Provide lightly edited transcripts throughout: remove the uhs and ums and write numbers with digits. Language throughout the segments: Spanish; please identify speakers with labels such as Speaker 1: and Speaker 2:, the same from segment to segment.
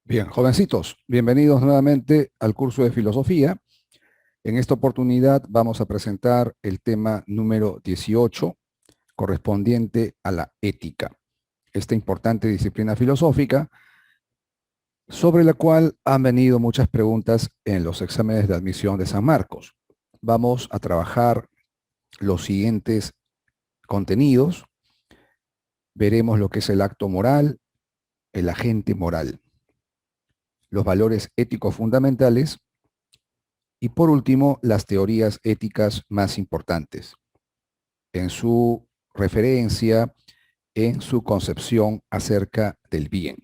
Speaker 1: Bien, jovencitos, bienvenidos nuevamente al curso de filosofía. En esta oportunidad vamos a presentar el tema número 18, correspondiente a la ética, esta importante disciplina filosófica sobre la cual han venido muchas preguntas en los exámenes de admisión de San Marcos. Vamos a trabajar los siguientes contenidos. Veremos lo que es el acto moral, el agente moral, los valores éticos fundamentales y por último, las teorías éticas más importantes en su referencia, en su concepción acerca del bien.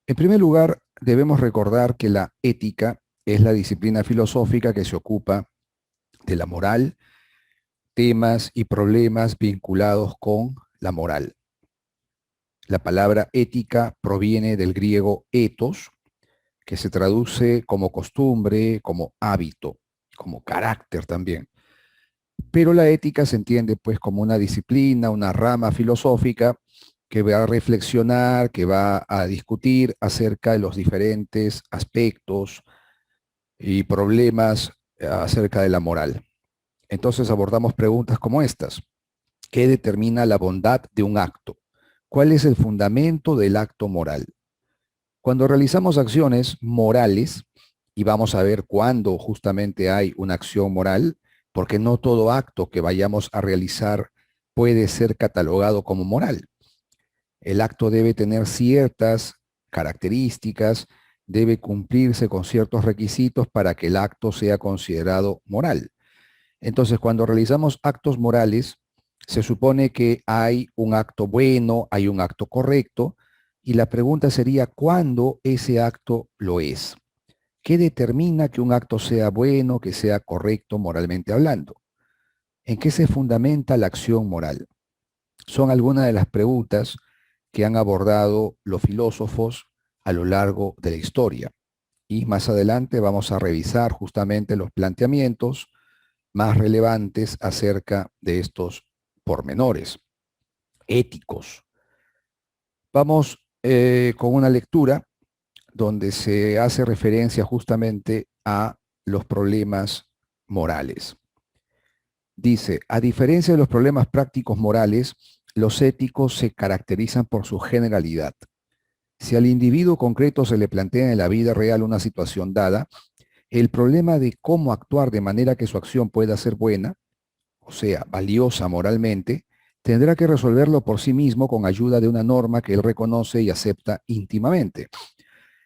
Speaker 1: En primer lugar, debemos recordar que la ética es la disciplina filosófica que se ocupa de la moral, temas y problemas vinculados con la moral. La palabra ética proviene del griego ethos, que se traduce como costumbre, como hábito, como carácter también. Pero la ética se entiende pues como una disciplina, una rama filosófica que va a reflexionar, que va a discutir acerca de los diferentes aspectos y problemas acerca de la moral. Entonces abordamos preguntas como estas. ¿Qué determina la bondad de un acto? ¿Cuál es el fundamento del acto moral? Cuando realizamos acciones morales, y vamos a ver cuándo justamente hay una acción moral, porque no todo acto que vayamos a realizar puede ser catalogado como moral. El acto debe tener ciertas características, debe cumplirse con ciertos requisitos para que el acto sea considerado moral. Entonces, cuando realizamos actos morales, se supone que hay un acto bueno, hay un acto correcto, y la pregunta sería, ¿cuándo ese acto lo es? ¿Qué determina que un acto sea bueno, que sea correcto moralmente hablando? ¿En qué se fundamenta la acción moral? Son algunas de las preguntas que han abordado los filósofos a lo largo de la historia. Y más adelante vamos a revisar justamente los planteamientos más relevantes acerca de estos pormenores éticos. Vamos con una lectura donde se hace referencia justamente a los problemas morales. Dice, a diferencia de los problemas prácticos morales, los éticos se caracterizan por su generalidad. Si al individuo concreto se le plantea en la vida real una situación dada, el problema de cómo actuar de manera que su acción pueda ser buena, o sea, valiosa moralmente, tendrá que resolverlo por sí mismo con ayuda de una norma que él reconoce y acepta íntimamente.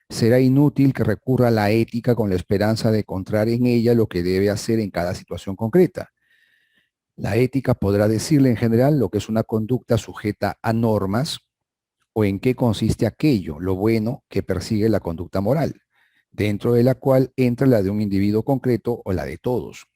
Speaker 1: Será inútil que recurra a la ética con la esperanza de encontrar en ella lo que debe hacer en cada situación concreta. La ética podrá decirle en general lo que es una conducta sujeta a normas o en qué consiste aquello, lo bueno que persigue la conducta moral, dentro de la cual entra la de un individuo concreto o la de todos.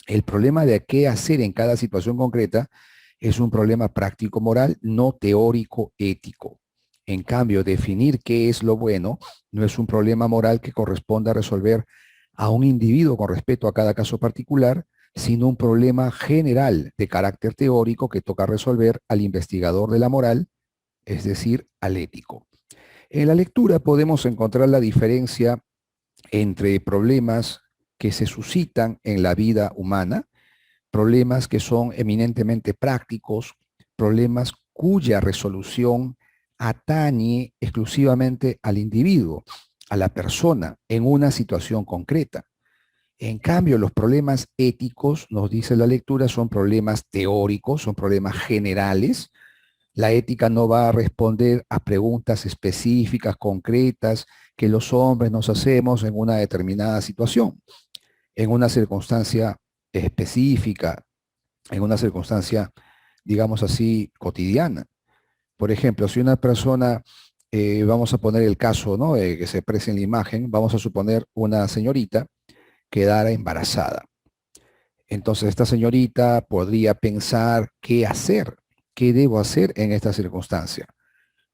Speaker 1: El problema de qué hacer en cada situación concreta es un problema práctico moral, no teórico ético. En cambio, definir qué es lo bueno no es un problema moral que corresponda a resolver a un individuo con respecto a cada caso particular, sino un problema general de carácter teórico que toca resolver al investigador de la moral, es decir, al ético. En la lectura podemos encontrar la diferencia entre problemas que se suscitan en la vida humana, problemas que son eminentemente prácticos, problemas cuya resolución atañe exclusivamente al individuo, a la persona, en una situación concreta. En cambio, los problemas éticos, nos dice la lectura, son problemas teóricos, son problemas generales. La ética no va a responder a preguntas específicas, concretas, que los hombres nos hacemos en una determinada situación, en una circunstancia específica, en una circunstancia, digamos así, cotidiana. Por ejemplo, si una persona, vamos a poner el caso, ¿no? Que se expresa en la imagen, vamos a suponer una señorita quedara embarazada. Entonces esta señorita podría pensar qué hacer, qué debo hacer en esta circunstancia.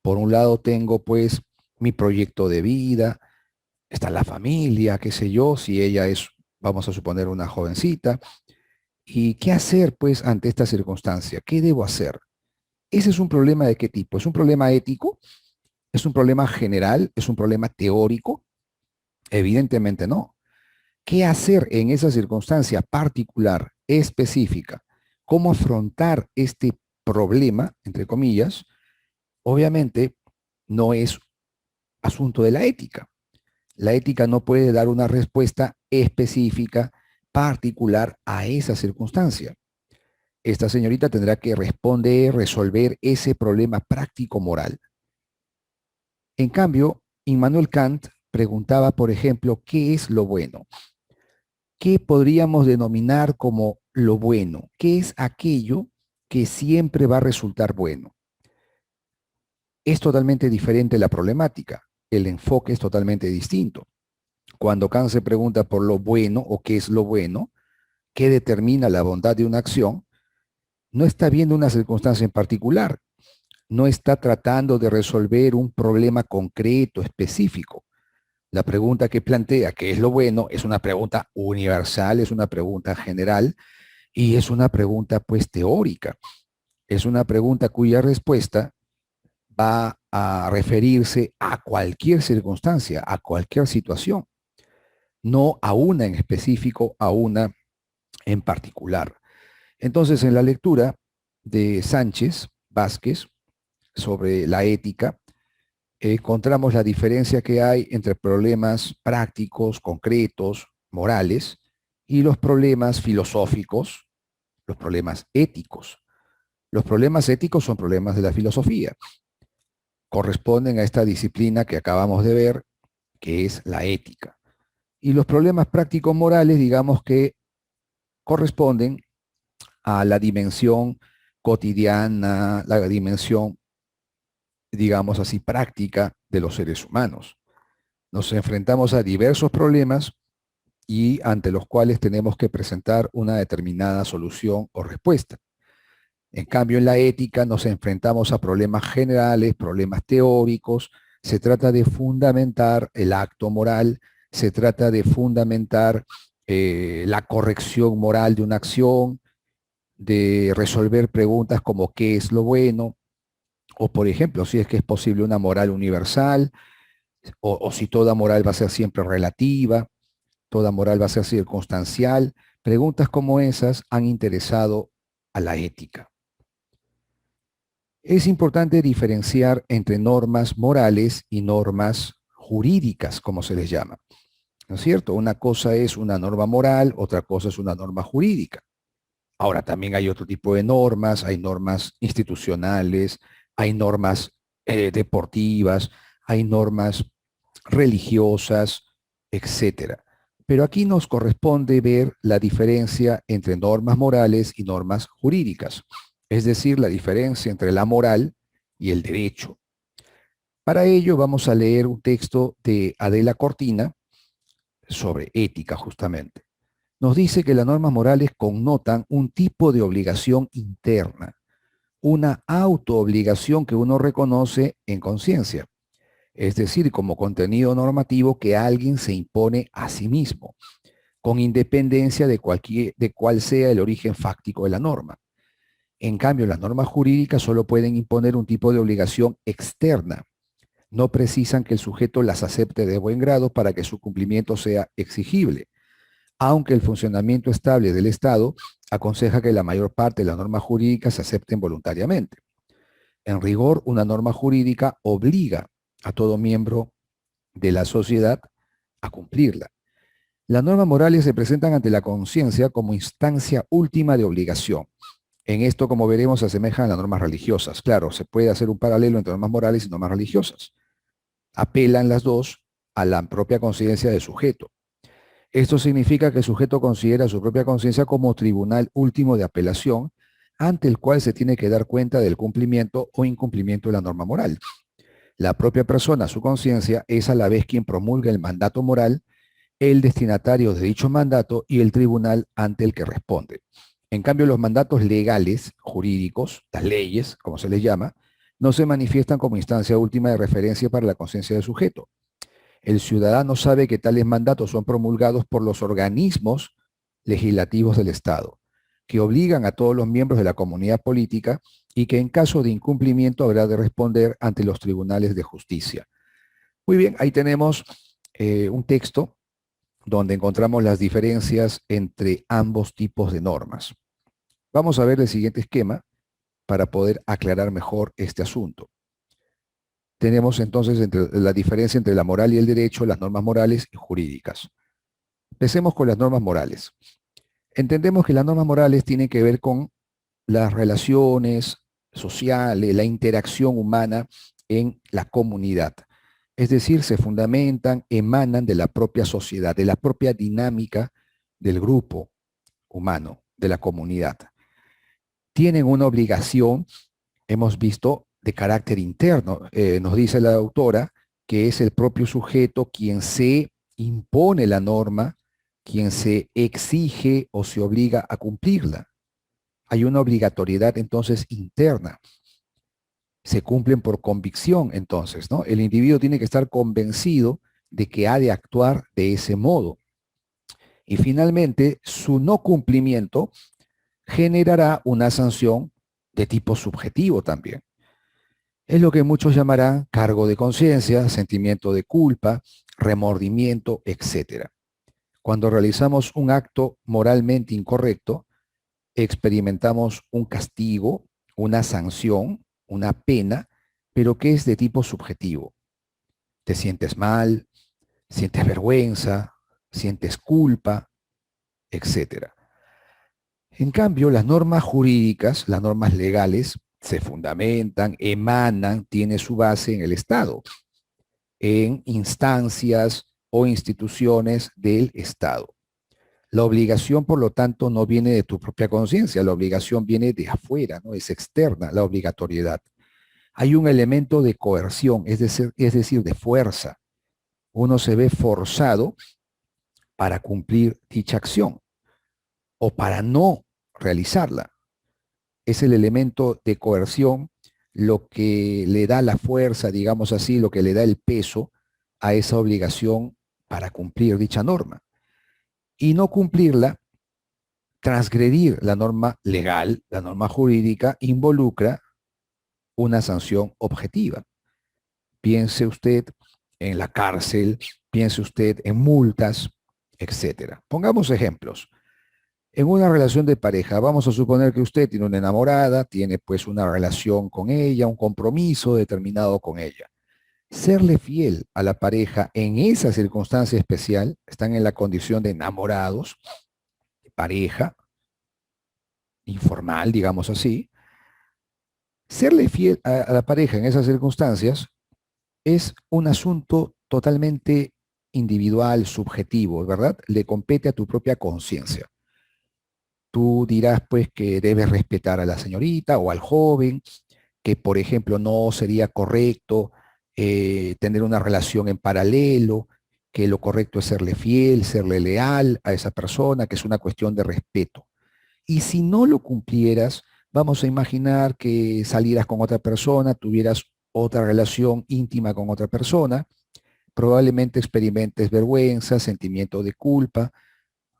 Speaker 1: Por un lado tengo pues mi proyecto de vida, está la familia, qué sé yo, si ella es, vamos a suponer, una jovencita. ¿Y qué hacer pues ante esta circunstancia? ¿Qué debo hacer? Ese es un problema de qué tipo? Es un problema ético ¿Es un problema general? ¿Es un problema teórico? Evidentemente no. ¿Qué hacer en esa circunstancia particular, específica? ¿Cómo afrontar este problema, entre comillas? Obviamente no es asunto de la ética. La ética no puede dar una respuesta específica, particular a esa circunstancia. Esta señorita tendrá que responder, resolver ese problema práctico moral. En cambio, Immanuel Kant preguntaba, por ejemplo, ¿qué es lo bueno? ¿Qué podríamos denominar como lo bueno? ¿Qué es aquello que siempre va a resultar bueno? Es totalmente diferente la problemática. El enfoque es totalmente distinto. Cuando Kant se pregunta por lo bueno o qué es lo bueno, qué determina la bondad de una acción, no está viendo una circunstancia en particular, no está tratando de resolver un problema concreto, específico. La pregunta que plantea, ¿qué es lo bueno?, es una pregunta universal, es una pregunta general y es una pregunta pues teórica. Es una pregunta cuya respuesta va a referirse a cualquier circunstancia, a cualquier situación, no a una en específico, a una en particular. Entonces, en la lectura de Sánchez Vázquez sobre la ética, encontramos la diferencia que hay entre problemas prácticos, concretos, morales, y los problemas filosóficos, los problemas éticos. Los problemas éticos son problemas de la filosofía. Corresponden a esta disciplina que acabamos de ver, que es la ética. Y los problemas prácticos morales, digamos que corresponden a la dimensión cotidiana, la dimensión, digamos así, práctica de los seres humanos. Nos enfrentamos a diversos problemas y ante los cuales tenemos que presentar una determinada solución o respuesta. En cambio, en la ética nos enfrentamos a problemas generales, problemas teóricos, se trata de fundamentar el acto moral, se trata de fundamentar la corrección moral de una acción, de resolver preguntas como qué es lo bueno, o por ejemplo, si es que es posible una moral universal, o si toda moral va a ser siempre relativa, toda moral va a ser circunstancial. Preguntas como esas han interesado a la ética. Es importante diferenciar entre normas morales y normas jurídicas, como se les llama. ¿No es cierto? Una cosa es una norma moral, otra cosa es una norma jurídica. Ahora, también hay otro tipo de normas, hay normas institucionales, hay normas deportivas, hay normas religiosas, etcétera. Pero aquí nos corresponde ver la diferencia entre normas morales y normas jurídicas, es decir, la diferencia entre la moral y el derecho. Para ello vamos a leer un texto de Adela Cortina sobre ética justamente. Nos dice que las normas morales connotan un tipo de obligación interna, una autoobligación que uno reconoce en conciencia, es decir, como contenido normativo que alguien se impone a sí mismo, con independencia de cuál sea el origen fáctico de la norma. En cambio, las normas jurídicas solo pueden imponer un tipo de obligación externa. No precisan que el sujeto las acepte de buen grado para que su cumplimiento sea exigible, aunque el funcionamiento estable del Estado aconseja que la mayor parte de las normas jurídicas se acepten voluntariamente. En rigor, una norma jurídica obliga a todo miembro de la sociedad a cumplirla. Las normas morales se presentan ante la conciencia como instancia última de obligación. En esto, como veremos, se asemejan a las normas religiosas. Claro, se puede hacer un paralelo entre normas morales y normas religiosas. Apelan las dos a la propia conciencia del sujeto. Esto significa que el sujeto considera su propia conciencia como tribunal último de apelación ante el cual se tiene que dar cuenta del cumplimiento o incumplimiento de la norma moral. La propia persona, su conciencia, es a la vez quien promulga el mandato moral, el destinatario de dicho mandato y el tribunal ante el que responde. En cambio, los mandatos legales, jurídicos, las leyes, como se les llama, no se manifiestan como instancia última de referencia para la conciencia del sujeto. El ciudadano sabe que tales mandatos son promulgados por los organismos legislativos del Estado, que obligan a todos los miembros de la comunidad política y que en caso de incumplimiento habrá de responder ante los tribunales de justicia. Muy bien, ahí tenemos un texto donde encontramos las diferencias entre ambos tipos de normas. Vamos a ver el siguiente esquema para poder aclarar mejor este asunto. Tenemos entonces la diferencia entre la moral y el derecho, las normas morales y jurídicas. Empecemos con las normas morales. Entendemos que las normas morales tienen que ver con las relaciones sociales, la interacción humana en la comunidad. Es decir, se fundamentan, emanan de la propia sociedad, de la propia dinámica del grupo humano, de la comunidad. Tienen una obligación, hemos visto, de carácter interno. Nos dice la autora que es el propio sujeto quien se impone la norma, quien se exige o se obliga a cumplirla. Hay una obligatoriedad entonces interna. Se cumplen por convicción entonces, ¿no? El individuo tiene que estar convencido de que ha de actuar de ese modo. Y finalmente, su no cumplimiento generará una sanción de tipo subjetivo también. Es lo que muchos llamarán cargo de conciencia, sentimiento de culpa, remordimiento, etc. Cuando realizamos un acto moralmente incorrecto, experimentamos un castigo, una sanción, una pena, pero que es de tipo subjetivo. Te sientes mal, sientes vergüenza, sientes culpa, etc. En cambio, las normas jurídicas, las normas legales, se fundamentan, emanan, tienen su base en el Estado, en instancias o instituciones del Estado. La obligación, por lo tanto, no viene de tu propia conciencia, la obligación viene de afuera, ¿no? Es externa, la obligatoriedad. Hay un elemento de coerción, es decir, de fuerza. Uno se ve forzado para cumplir dicha acción o para no realizarla. Es el elemento de coerción lo que le da la fuerza, digamos así, lo que le da el peso a esa obligación para cumplir dicha norma. Y no cumplirla, transgredir la norma legal, la norma jurídica, involucra una sanción objetiva. Piense usted en la cárcel, piense usted en multas, etcétera. Pongamos ejemplos. En una relación de pareja, vamos a suponer que usted tiene una enamorada, tiene pues una relación con ella, un compromiso determinado con ella. Serle fiel a la pareja en esa circunstancia especial, están en la condición de enamorados, de pareja, informal, digamos así. Serle fiel a la pareja en esas circunstancias es un asunto totalmente individual, subjetivo, ¿verdad? Le compete a tu propia conciencia. Tú dirás pues que debes respetar a la señorita o al joven, que por ejemplo no sería correcto tener una relación en paralelo, que lo correcto es serle fiel, serle leal a esa persona, que es una cuestión de respeto. Y si no lo cumplieras, vamos a imaginar que salieras con otra persona, tuvieras otra relación íntima con otra persona, probablemente experimentes vergüenza, sentimiento de culpa,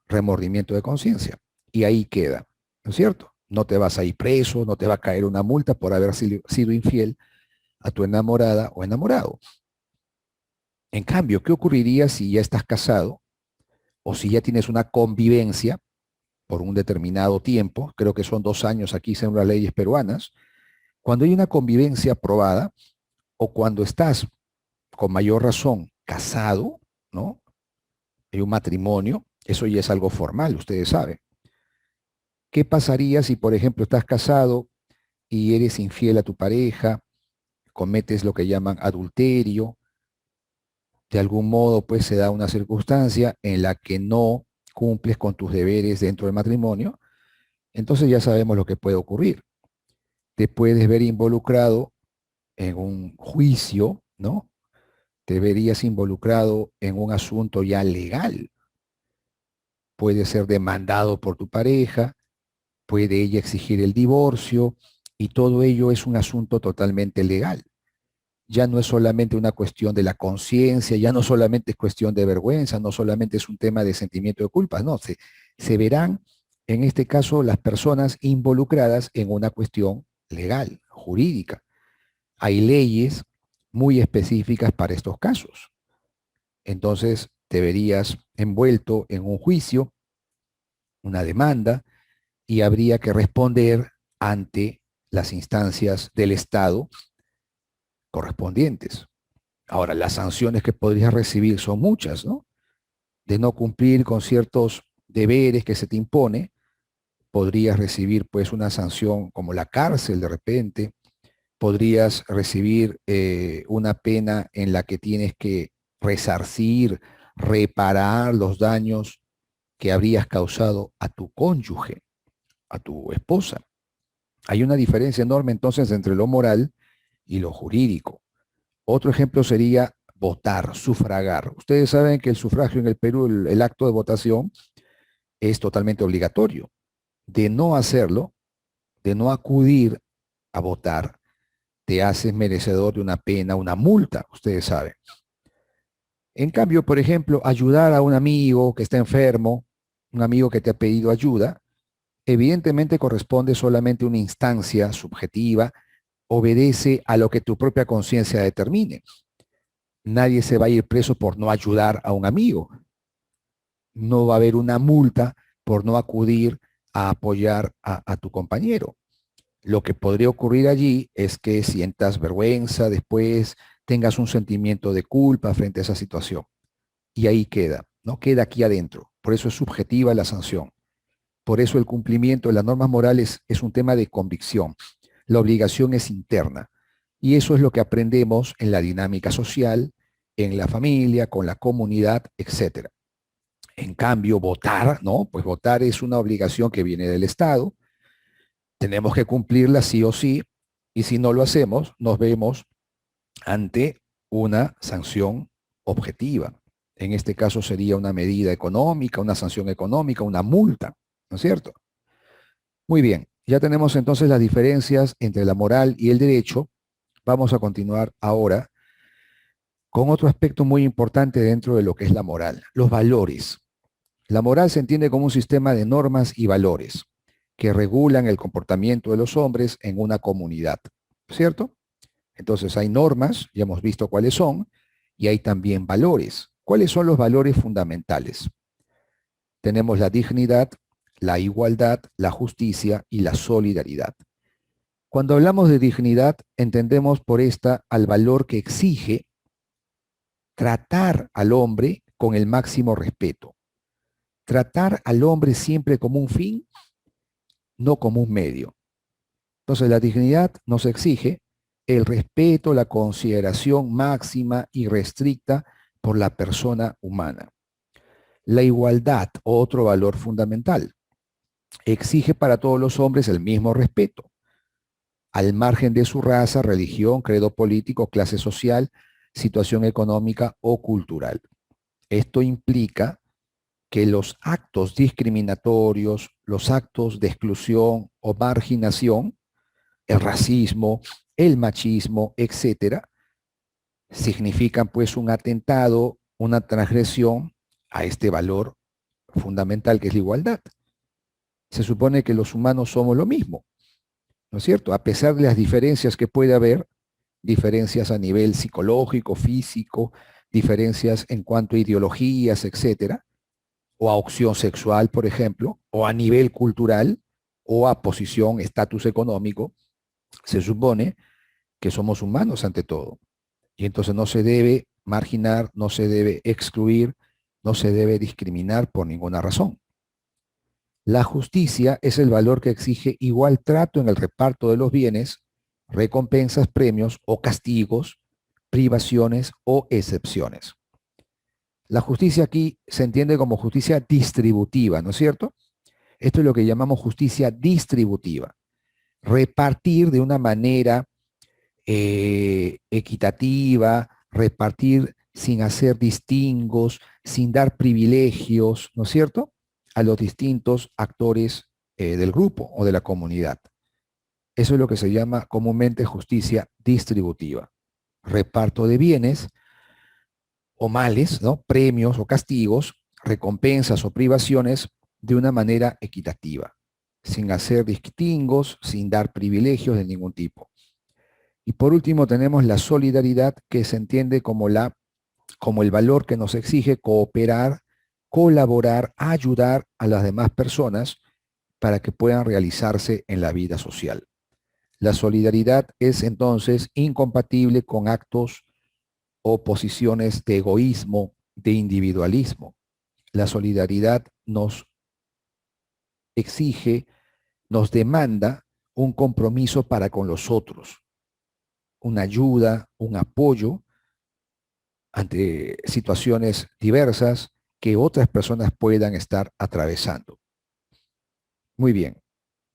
Speaker 1: remordimiento de conciencia. Y ahí queda, ¿no es cierto? No te vas a ir preso, no te va a caer una multa por haber sido infiel a tu enamorada o enamorado. En cambio, ¿qué ocurriría si ya estás casado o si ya tienes una convivencia por un determinado tiempo? Creo que son 2 años aquí según las leyes peruanas. Cuando hay una convivencia aprobada o cuando estás con mayor razón casado, ¿no? Hay un matrimonio, eso ya es algo formal, ustedes saben. ¿Qué pasaría si, por ejemplo, estás casado y eres infiel a tu pareja, cometes lo que llaman adulterio? De algún modo, pues se da una circunstancia en la que no cumples con tus deberes dentro del matrimonio, entonces ya sabemos lo que puede ocurrir. Te puedes ver involucrado en un juicio, ¿no? Te verías involucrado en un asunto ya legal. Puede ser demandado por tu pareja, puede ella exigir el divorcio, y todo ello es un asunto totalmente legal. Ya no es solamente una cuestión de la conciencia, ya no solamente es cuestión de vergüenza, no solamente es un tema de sentimiento de culpa, no, se verán en este caso las personas involucradas en una cuestión legal, jurídica. Hay leyes muy específicas para estos casos. Entonces, te verías envuelto en un juicio, una demanda, y habría que responder ante las instancias del Estado correspondientes. Ahora, las sanciones que podrías recibir son muchas, ¿no? De no cumplir con ciertos deberes que se te impone, podrías recibir pues una sanción como la cárcel de repente, podrías recibir una pena en la que tienes que resarcir, reparar los daños que habrías causado a tu cónyuge, a tu esposa. Hay una diferencia enorme entonces entre lo moral y lo jurídico. Otro ejemplo sería votar, sufragar. Ustedes saben que el sufragio en el Perú, el acto de votación, es totalmente obligatorio. De no hacerlo, de no acudir a votar, te haces merecedor de una pena, una multa, ustedes saben. En cambio, por ejemplo, ayudar a un amigo que está enfermo, un amigo que te ha pedido ayuda, evidentemente corresponde solamente a una instancia subjetiva, obedece a lo que tu propia conciencia determine. Nadie se va a ir preso por no ayudar a un amigo. No va a haber una multa por no acudir a apoyar a tu compañero. Lo que podría ocurrir allí es que sientas vergüenza después, tengas un sentimiento de culpa frente a esa situación. Y ahí queda, ¿no? Queda aquí adentro. Por eso es subjetiva la sanción. Por eso el cumplimiento de las normas morales es un tema de convicción. La obligación es interna. Y eso es lo que aprendemos en la dinámica social, en la familia, con la comunidad, etcétera. En cambio, votar, ¿no? Pues votar es una obligación que viene del Estado. Tenemos que cumplirla sí o sí. Y si no lo hacemos, nos vemos ante una sanción objetiva. En este caso sería una medida económica, una sanción económica, una multa, ¿no es cierto? Muy bien, ya tenemos entonces las diferencias entre la moral y el derecho. Vamos a continuar ahora con otro aspecto muy importante dentro de lo que es la moral, los valores. La moral se entiende como un sistema de normas y valores que regulan el comportamiento de los hombres en una comunidad, ¿cierto? Entonces hay normas, ya hemos visto cuáles son, y hay también valores. ¿Cuáles son los valores fundamentales? Tenemos la dignidad, la igualdad, la justicia y la solidaridad. Cuando hablamos de dignidad, entendemos por esta al valor que exige tratar al hombre con el máximo respeto. Tratar al hombre siempre como un fin, no como un medio. Entonces la dignidad nos exige el respeto, la consideración máxima y restricta por la persona humana. La igualdad, otro valor fundamental, exige para todos los hombres el mismo respeto, al margen de su raza, religión, credo político, clase social, situación económica o cultural. Esto implica que los actos discriminatorios, los actos de exclusión o marginación, el racismo, el machismo, etcétera, significan pues un atentado, una transgresión a este valor fundamental que es la igualdad. Se supone que los humanos somos lo mismo, ¿no es cierto? A pesar de las diferencias que puede haber, diferencias a nivel psicológico, físico, diferencias en cuanto a ideologías, etcétera, o a opción sexual, por ejemplo, o a nivel cultural, o a posición, estatus económico, se supone que somos humanos ante todo. Y entonces no se debe marginar, no se debe excluir, no se debe discriminar por ninguna razón. La justicia es el valor que exige igual trato en el reparto de los bienes, recompensas, premios o castigos, privaciones o excepciones. La justicia aquí se entiende como justicia distributiva, ¿no es cierto? Esto es lo que llamamos justicia distributiva. Repartir de una manera equitativa, repartir sin hacer distingos, sin dar privilegios, ¿no es cierto?, a los distintos actores del grupo o de la comunidad. Eso es lo que se llama comúnmente justicia distributiva. Reparto de bienes o males, ¿no?, premios o castigos, recompensas o privaciones de una manera equitativa, sin hacer distingos, sin dar privilegios de ningún tipo. Y por último tenemos la solidaridad, que se entiende como el valor que nos exige cooperar, colaborar, ayudar a las demás personas para que puedan realizarse en la vida social. La solidaridad es entonces incompatible con actos o posiciones de egoísmo, de individualismo. La solidaridad nos exige, nos demanda un compromiso para con los otros, una ayuda, un apoyo ante situaciones diversas que otras personas puedan estar atravesando. Muy bien,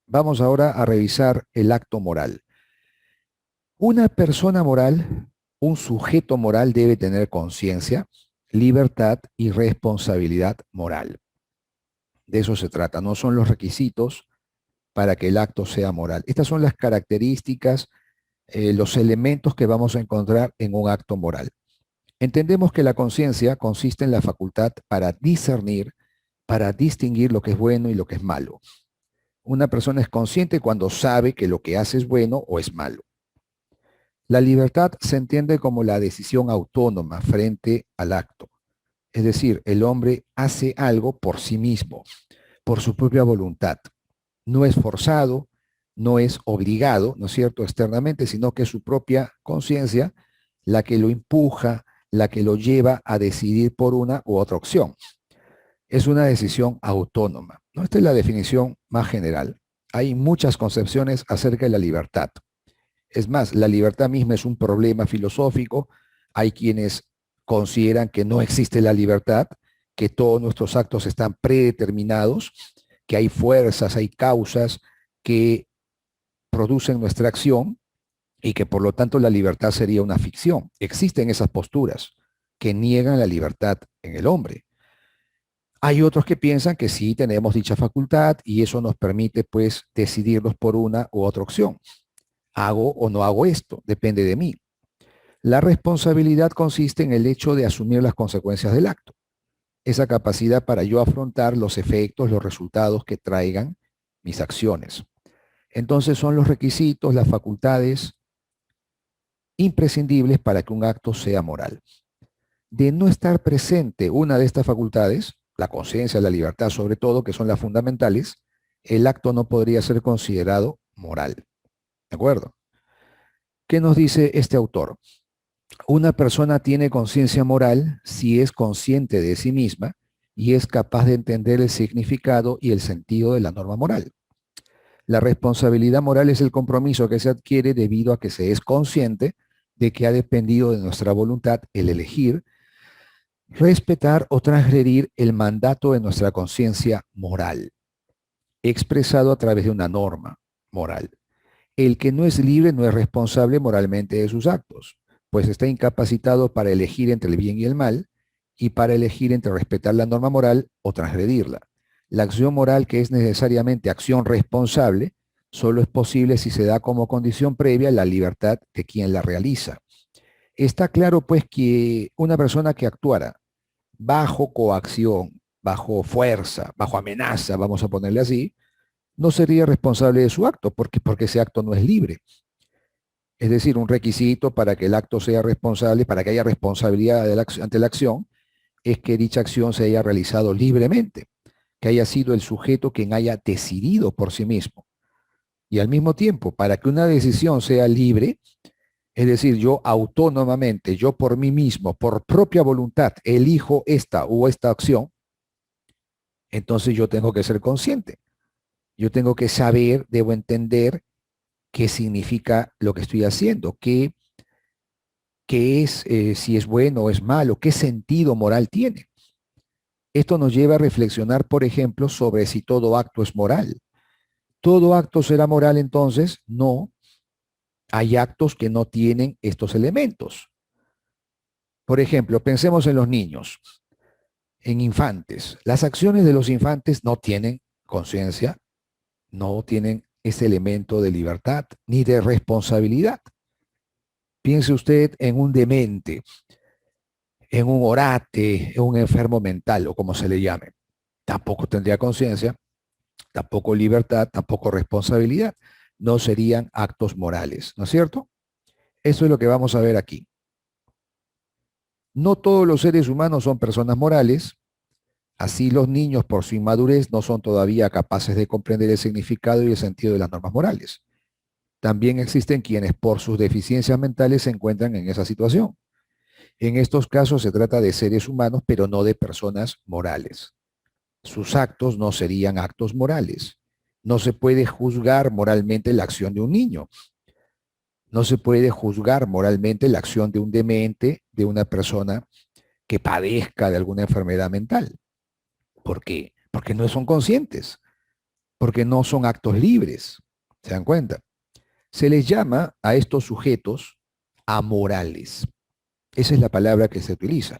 Speaker 1: vamos ahora a revisar el acto moral. Una persona moral, un sujeto moral debe tener conciencia, libertad y responsabilidad moral. De eso se trata, no son los requisitos para que el acto sea moral. Estas son las características, los elementos que vamos a encontrar en un acto moral. Entendemos que la conciencia consiste en la facultad para discernir, para distinguir lo que es bueno y lo que es malo. Una persona es consciente cuando sabe que lo que hace es bueno o es malo. La libertad se entiende como la decisión autónoma frente al acto. Es decir, el hombre hace algo por sí mismo, por su propia voluntad. No es forzado, no es obligado, ¿no es cierto?, externamente, sino que es su propia conciencia la que lo empuja, la que lo lleva a decidir por una u otra opción. Es una decisión autónoma, ¿no? Esta es la definición más general. Hay muchas concepciones acerca de la libertad. Es más, la libertad misma es un problema filosófico. Hay quienes consideran que no existe la libertad, que todos nuestros actos están predeterminados, que hay fuerzas, hay causas que producen nuestra acción y que por lo tanto la libertad sería una ficción. Existen esas posturas que niegan la libertad en el hombre. Hay otros que piensan que sí tenemos dicha facultad y eso nos permite pues decidirnos por una u otra opción. ¿Hago o no hago esto? Depende de mí. La responsabilidad consiste en el hecho de asumir las consecuencias del acto. Esa capacidad para yo afrontar los efectos, los resultados que traigan mis acciones. Entonces son los requisitos, las facultades imprescindibles para que un acto sea moral. De no estar presente una de estas facultades, la conciencia, la libertad sobre todo, que son las fundamentales, el acto no podría ser considerado moral. ¿De acuerdo? ¿Qué nos dice este autor? Una persona tiene conciencia moral si es consciente de sí misma y es capaz de entender el significado y el sentido de la norma moral. La responsabilidad moral es el compromiso que se adquiere debido a que se es consciente de que ha dependido de nuestra voluntad el elegir, respetar o transgredir el mandato de nuestra conciencia moral, expresado a través de una norma moral. El que no es libre no es responsable moralmente de sus actos, pues está incapacitado para elegir entre el bien y el mal y para elegir entre respetar la norma moral o transgredirla. La acción moral, que es necesariamente acción responsable, solo es posible si se da como condición previa la libertad de quien la realiza. Está claro, pues, que una persona que actuara bajo coacción, bajo fuerza, bajo amenaza, vamos a ponerle así, no sería responsable de su acto, porque ese acto no es libre. Es decir, un requisito para que el acto sea responsable, para que haya responsabilidad ante la acción, es que dicha acción se haya realizado libremente, que haya sido el sujeto quien haya decidido por sí mismo. Y al mismo tiempo, para que una decisión sea libre, es decir, yo autónomamente, yo por mí mismo, por propia voluntad, elijo esta o esta acción, entonces yo tengo que ser consciente. Yo tengo que saber, debo entender qué significa lo que estoy haciendo, qué es, si es bueno o es malo, qué sentido moral tiene. Esto nos lleva a reflexionar, por ejemplo, sobre si todo acto es moral. ¿Todo acto será moral entonces? No. Hay actos que no tienen estos elementos. Por ejemplo, pensemos en los niños, en infantes. Las acciones de los infantes no tienen conciencia, no tienen ese elemento de libertad ni de responsabilidad. Piense usted en un demente, en un orate, en un enfermo mental o como se le llame. Tampoco tendría conciencia, tampoco libertad, tampoco responsabilidad. No serían actos morales, ¿no es cierto? Eso es lo que vamos a ver aquí. No todos los seres humanos son personas morales. Así los niños, por su inmadurez, no son todavía capaces de comprender el significado y el sentido de las normas morales. También existen quienes, por sus deficiencias mentales, se encuentran en esa situación. En estos casos se trata de seres humanos, pero no de personas morales. Sus actos no serían actos morales. No se puede juzgar moralmente la acción de un niño. No se puede juzgar moralmente la acción de un demente, de una persona que padezca de alguna enfermedad mental. ¿Por qué? Porque no son conscientes, porque no son actos libres. ¿Se dan cuenta? Se les llama a estos sujetos amorales. Esa es la palabra que se utiliza.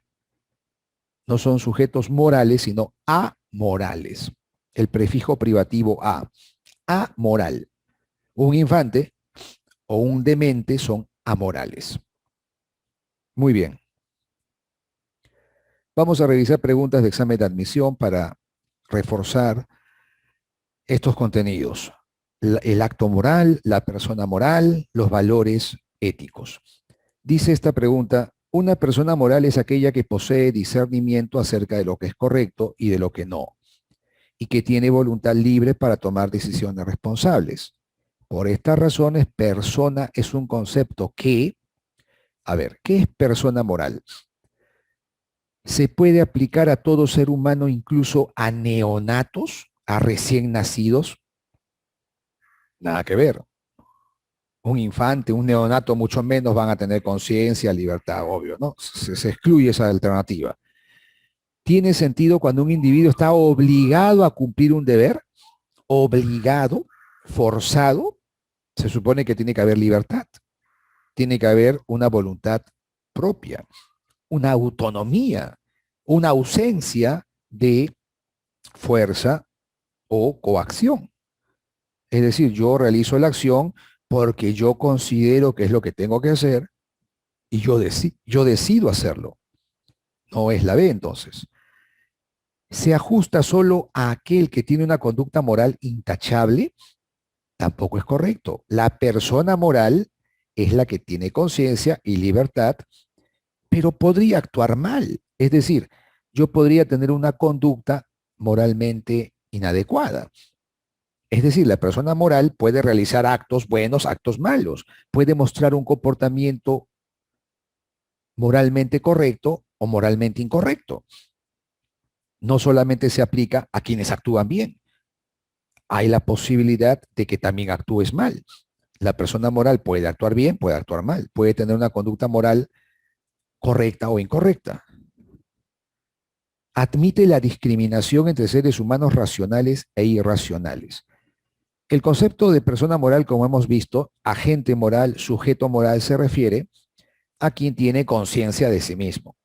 Speaker 1: No son sujetos morales, sino amorales. El prefijo privativo a. Amoral. Un infante o un demente son amorales. Muy bien. Vamos a revisar preguntas de examen de admisión para reforzar estos contenidos. El acto moral, la persona moral, los valores éticos. Dice esta pregunta, una persona moral es aquella que posee discernimiento acerca de lo que es correcto y de lo que no, y que tiene voluntad libre para tomar decisiones responsables. Por estas razones, persona es un concepto que, a ver, ¿qué es persona moral? Se puede aplicar a todo ser humano, incluso a neonatos, a recién nacidos. Nada que ver. Un infante, un neonato, mucho menos van a tener conciencia, libertad, obvio, ¿no? Se excluye esa alternativa. Tiene sentido cuando un individuo está obligado a cumplir un deber, obligado, forzado, se supone que tiene que haber libertad, tiene que haber una voluntad propia, una autonomía, una ausencia de fuerza o coacción. Es decir, yo realizo la acción porque yo considero que es lo que tengo que hacer y yo decido hacerlo. No es la B entonces. Se ajusta solo a aquel que tiene una conducta moral intachable, tampoco es correcto. La persona moral es la que tiene conciencia y libertad, pero podría actuar mal. Es decir, yo podría tener una conducta moralmente inadecuada. Es decir, la persona moral puede realizar actos buenos, actos malos, puede mostrar un comportamiento moralmente correcto o moralmente incorrecto. No solamente se aplica a quienes actúan bien, hay la posibilidad de que también actúes mal. La persona moral puede actuar bien, puede actuar mal, puede tener una conducta moral correcta o incorrecta. Admite la discriminación entre seres humanos racionales e irracionales. El concepto de persona moral, como hemos visto, agente moral, sujeto moral, se refiere a quien tiene conciencia de sí mismo.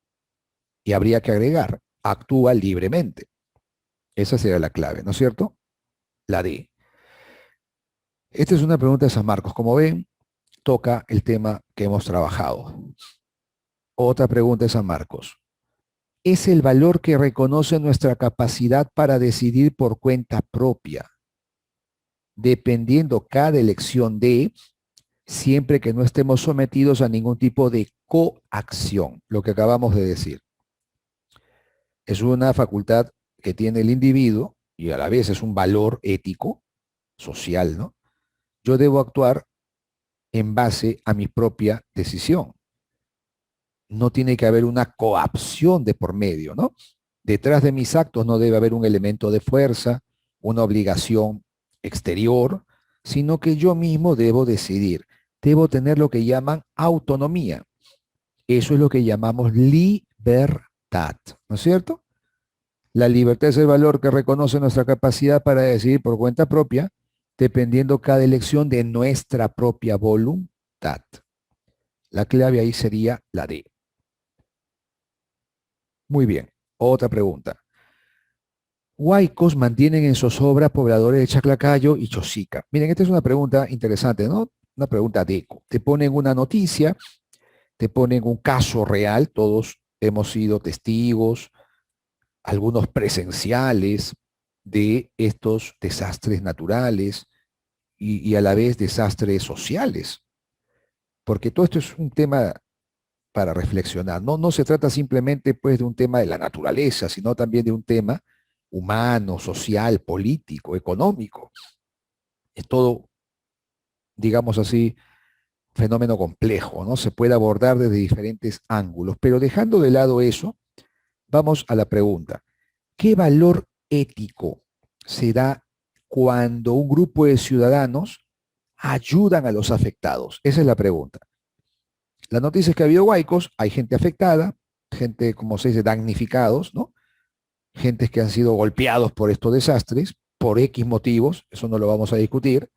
Speaker 1: Y habría que agregar, actúa libremente. Esa sería la clave, ¿no es cierto? La D. Esta es una pregunta de San Marcos. Como ven, toca el tema que hemos trabajado. Otra pregunta de San Marcos. Es el valor que reconoce nuestra capacidad para decidir por cuenta propia, dependiendo cada elección de, siempre que no estemos sometidos a ningún tipo de coacción, lo que acabamos de decir. Es una facultad que tiene el individuo y a la vez es un valor ético, social, ¿no? Yo debo actuar en base a mi propia decisión. No tiene que haber una coacción de por medio, ¿no? Detrás de mis actos no debe haber un elemento de fuerza, una obligación exterior, sino que yo mismo debo decidir. Debo tener lo que llaman autonomía. Eso es lo que llamamos libertad, ¿no es cierto? La libertad es el valor que reconoce nuestra capacidad para decidir por cuenta propia, dependiendo cada elección de nuestra propia voluntad. La clave ahí sería la D. Muy bien. Otra pregunta. Huaycos mantienen en zozobra pobladores de Chaclacayo y Chosica. Miren, esta es una pregunta interesante, ¿no? Una pregunta de eco. Te ponen una noticia, te ponen un caso real, todos hemos sido testigos, algunos presenciales de estos desastres naturales y a la vez desastres sociales, porque todo esto es un tema para reflexionar. No se trata simplemente pues de un tema de la naturaleza, sino también de un tema humano, social, político, económico. Es todo, digamos así, fenómeno complejo, ¿no? Se puede abordar desde diferentes ángulos, pero dejando de lado eso, vamos a la pregunta: ¿qué valor ético se da cuando un grupo de ciudadanos ayudan a los afectados? Esa es la pregunta. La noticia es que ha habido huaicos, hay gente afectada, gente, como se dice, damnificados, ¿no? Gentes que han sido golpeados por estos desastres, por X motivos, eso no lo vamos a discutir.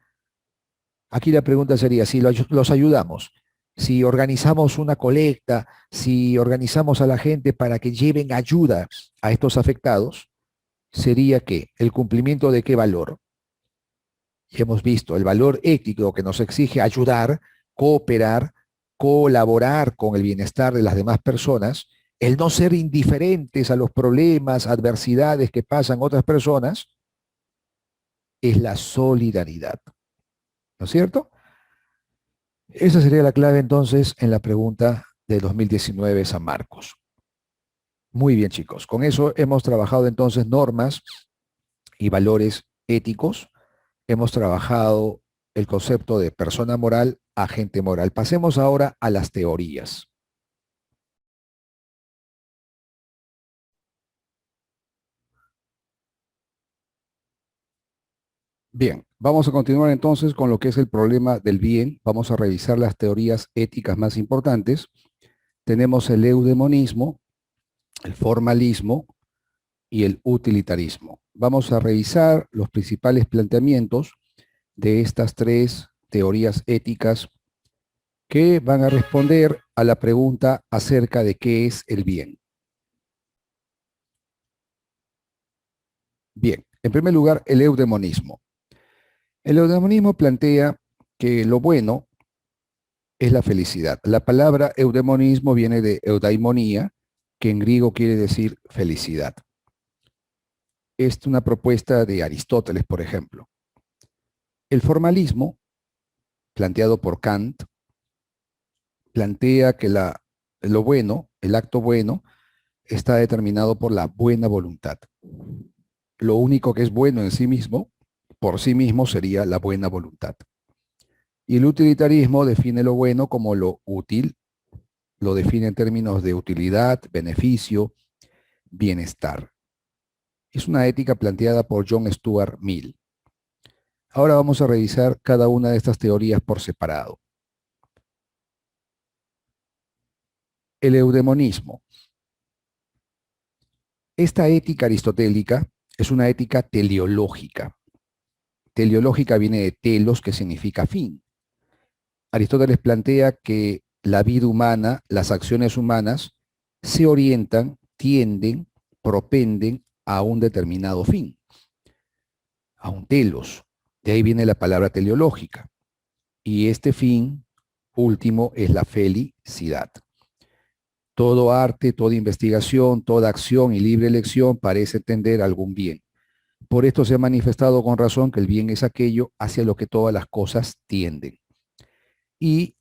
Speaker 1: Aquí la pregunta sería, si los ayudamos, si organizamos una colecta, si organizamos a la gente para que lleven ayuda a estos afectados, sería que el cumplimiento de qué valor. Y hemos visto el valor ético que nos exige ayudar, cooperar, colaborar con el bienestar de las demás personas, el no ser indiferentes a los problemas, adversidades que pasan otras personas, es la solidaridad. ¿No es cierto? Esa sería la clave entonces en la pregunta de 2019 San Marcos. Muy bien, chicos. Con eso hemos trabajado entonces normas y valores éticos. Hemos trabajado el concepto de persona moral, agente moral. Pasemos ahora a las teorías. Bien, vamos a continuar entonces con lo que es el problema del bien. Vamos a revisar las teorías éticas más importantes. Tenemos el eudemonismo, el formalismo y el utilitarismo. Vamos a revisar los principales planteamientos de estas tres teorías éticas que van a responder a la pregunta acerca de qué es el bien. Bien, en primer lugar, el eudemonismo. El eudemonismo plantea que lo bueno es la felicidad. La palabra eudemonismo viene de eudaimonía, que en griego quiere decir felicidad. Es una propuesta de Aristóteles, por ejemplo. El formalismo, planteado por Kant, plantea que lo bueno, el acto bueno, está determinado por la buena voluntad. Lo único que es bueno en sí mismo, por sí mismo, sería la buena voluntad. Y el utilitarismo define lo bueno como lo útil, lo define en términos de utilidad, beneficio, bienestar. Es una ética planteada por John Stuart Mill. Ahora vamos a revisar cada una de estas teorías por separado. El eudemonismo. Esta ética aristotélica es una ética teleológica. Teleológica viene de telos, que significa fin. Aristóteles plantea que la vida humana, las acciones humanas, se orientan, tienden, propenden a un determinado fin, a un telos. De ahí viene la palabra teleológica. Y este fin último es la felicidad. Todo arte, toda investigación, toda acción y libre elección parece tender a algún bien. Por esto se ha manifestado con razón que el bien es aquello hacia lo que todas las cosas tienden. Y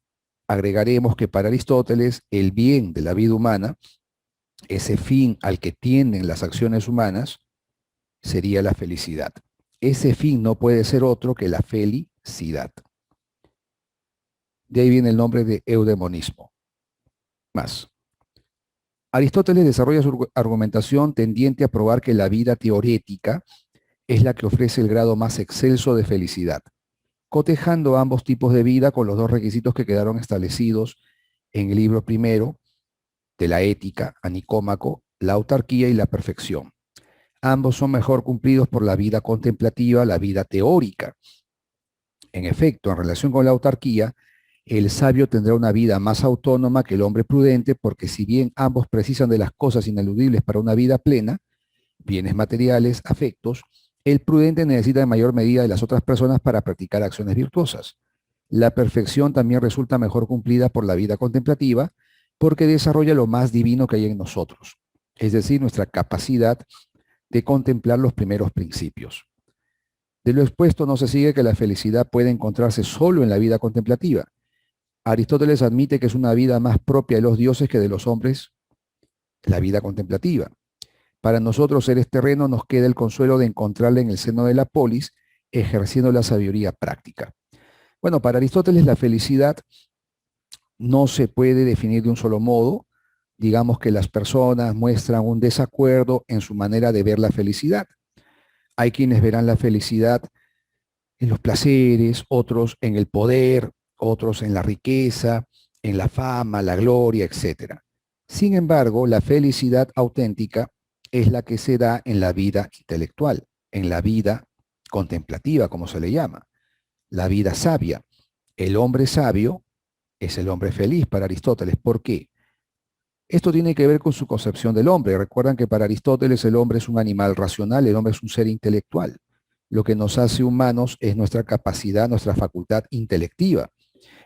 Speaker 1: agregaremos que para Aristóteles el bien de la vida humana, ese fin al que tienden las acciones humanas, sería la felicidad. Ese fin no puede ser otro que la felicidad. De ahí viene el nombre de eudemonismo. Más. Aristóteles desarrolla su argumentación tendiente a probar que la vida teorética es la que ofrece el grado más excelso de felicidad, cotejando ambos tipos de vida con los dos requisitos que quedaron establecidos en el libro primero de la ética, a Nicómaco, la autarquía y la perfección. Ambos son mejor cumplidos por la vida contemplativa, la vida teórica. En efecto, en relación con la autarquía, el sabio tendrá una vida más autónoma que el hombre prudente, porque si bien ambos precisan de las cosas ineludibles para una vida plena, bienes materiales, afectos, el prudente necesita en mayor medida de las otras personas para practicar acciones virtuosas. La perfección también resulta mejor cumplida por la vida contemplativa, porque desarrolla lo más divino que hay en nosotros, es decir, nuestra capacidad de contemplar los primeros principios. De lo expuesto no se sigue que la felicidad puede encontrarse solo en la vida contemplativa. Aristóteles admite que es una vida más propia de los dioses que de los hombres, la vida contemplativa. Para nosotros, seres terrenos, nos queda el consuelo de encontrarla en el seno de la polis, ejerciendo la sabiduría práctica. Bueno, para Aristóteles la felicidad no se puede definir de un solo modo. Digamos que las personas muestran un desacuerdo en su manera de ver la felicidad. Hay quienes verán la felicidad en los placeres, otros en el poder, otros en la riqueza, en la fama, la gloria, etc. Sin embargo, la felicidad auténtica es la que se da en la vida intelectual, en la vida contemplativa, como se le llama, la vida sabia. El hombre sabio es el hombre feliz para Aristóteles. ¿Por qué? Esto tiene que ver con su concepción del hombre. Recuerdan que para Aristóteles el hombre es un animal racional, el hombre es un ser intelectual. Lo que nos hace humanos es nuestra capacidad, nuestra facultad intelectiva.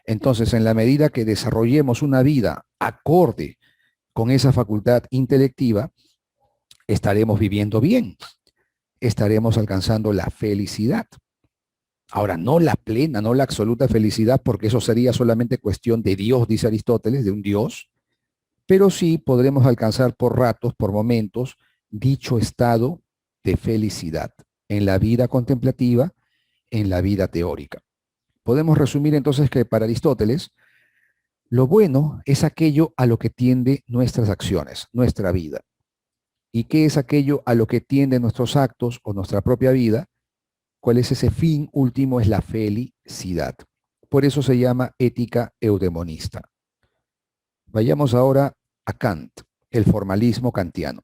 Speaker 1: Entonces, en la medida que desarrollemos una vida acorde con esa facultad intelectiva, estaremos viviendo bien, estaremos alcanzando la felicidad. Ahora, no la plena, no la absoluta felicidad, porque eso sería solamente cuestión de Dios, dice Aristóteles, de un Dios, pero sí podremos alcanzar por ratos, por momentos, dicho estado de felicidad en la vida contemplativa, en la vida teórica. Podemos resumir entonces que para Aristóteles, lo bueno es aquello a lo que tiende nuestras acciones, nuestra vida. ¿Y qué es aquello a lo que tienden nuestros actos o nuestra propia vida? ¿Cuál es ese fin último? Es la felicidad. Por eso se llama ética eudemonista. Vayamos ahora a Kant, el formalismo kantiano.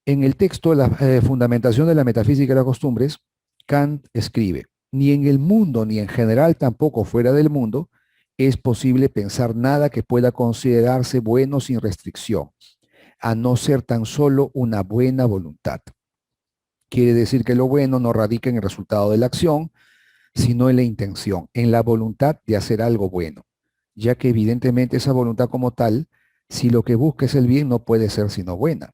Speaker 1: En el texto La fundamentación de la metafísica de las costumbres, Kant escribe: ni en el mundo, ni en general tampoco fuera del mundo, es posible pensar nada que pueda considerarse bueno sin restricción, a no ser tan solo una buena voluntad. Quiere decir que lo bueno no radica en el resultado de la acción, sino en la intención, en la voluntad de hacer algo bueno, ya que evidentemente esa voluntad como tal, si lo que busca es el bien, no puede ser sino buena.